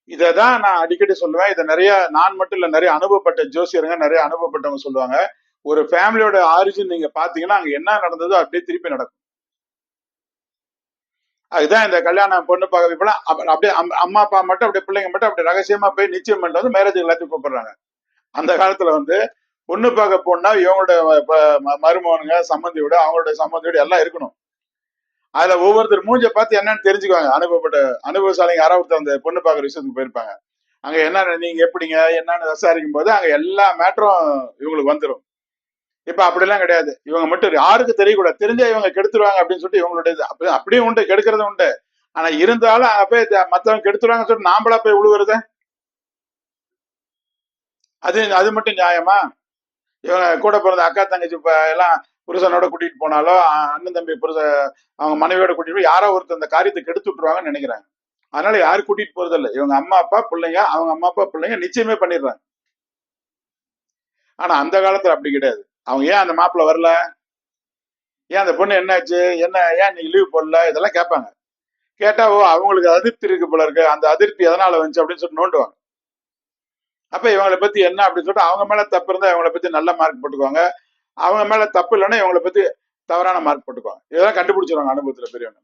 இததான் நான் அடிக்கடி சொல்லுவேன். இத நிறைய நான் மட்டும் இல்ல, நிறைய அனுபவப்பட்ட ஜோசியருங்க, நிறைய அனுபவப்பட்டவங்க சொல்லுவாங்க. ஒரு ஃபேமிலியோட ஆரிஜின் நீங்க பாத்தீங்கன்னா, அங்க என்ன நடந்ததோ அப்படியே திருப்பி நடக்கும். அதுதான் இந்த கல்யாணம் பொண்ணு பார்க்க இப்பெல்லாம் அப்படியே அம்மா அப்பா மட்டும் அப்படியே பிள்ளைங்க மட்டும் அப்படியே ரகசியமா போய் நிச்சயம் பண்ணிட்டு வந்து மேரேஜ் எல்லாத்தையும் கூப்பிடுறாங்க. அந்த காலத்துல வந்து பொண்ணு பார்க்க போனா இவங்களோட மருமகனுங்க சம்மந்தியோட அவங்களோட சம்மந்தியோட எல்லாம் இருக்கணும். அதுல ஒவ்வொருத்தர் மூஞ்ச பார்த்து என்னன்னு தெரிஞ்சுக்குவாங்க. அனுபவப்பட்ட அனுபவசாலிங்க யாராவது ஒருத்தர் அந்த பொண்ணு பார்க்குற விஷயத்துக்கு போயிருப்பாங்க. அங்க என்ன நீங்க எப்படிங்க என்னன்னு விசாரிக்கும் போது அங்க எல்லா மேட்டரும் இவங்களுக்கு வந்துடும். இப்ப அப்படிலாம் கிடையாது. இவங்க மட்டும் யாருக்கு தெரியக்கூடாது. தெரிஞ்சா இவங்க கெடுத்துருவாங்க அப்படின்னு சொல்லிட்டு இவங்களுடைய அப்படியும் உண்டு, கெடுக்கிறதும் உண்டு. ஆனா இருந்தாலும் அங்க போய் மத்தவங்க கெடுத்துருவாங்கன்னு சொல்லிட்டு நாம்பளா போய் விழுவுறது, அது அது மட்டும் நியாயமா? இவங்க கூட பிறந்த அக்கா தங்கச்சி எல்லாம் புருஷனோட கூட்டிட்டு போனாலோ, அண்ணன் தம்பி அவங்க மனைவியோட கூட்டிட்டு போய் யாரோ ஒருத்தர் அந்த காரியத்தை கெடுத்து விட்டுருவாங்கன்னு நினைக்கிறாங்க. அதனால யாரும் கூட்டிட்டு போறது இல்லை. இவங்க அம்மா அப்பா பிள்ளைங்க, அவங்க அம்மா அப்பா பிள்ளைங்க நிச்சயமே பண்ணிடுறாங்க. ஆனா அந்த காலத்துல அப்படி கிடையாது. அவங்க ஏன் அந்த மாப்பிள்ள வரல, ஏன் அந்த பொண்ணு என்னாச்சு, என்ன ஏன் நீ லீவ் போடல, இதெல்லாம் கேட்பாங்க. கேட்டா ஓ அவங்களுக்கு அதிருப்தி இருக்கு போல இருக்கு, அந்த அதிருப்தி எதனால வந்துச்சு அப்படின்னு சொல்லிட்டு நோண்டுவாங்க. அப்ப இவங்களை பத்தி என்ன அப்படின்னு சொல்லிட்டு அவங்க மேல தப்பு இருந்தா இவங்களை பத்தி நல்ல மார்க் போட்டுக்குவாங்க. அவங்க மேல தப்பு இல்லைன்னா இவங்களை பத்தி தவறான மார்க் போட்டுக்குவாங்க. இதெல்லாம் கண்டுபிடிச்சிருவாங்க அனுபவத்துல பெரியவங்க.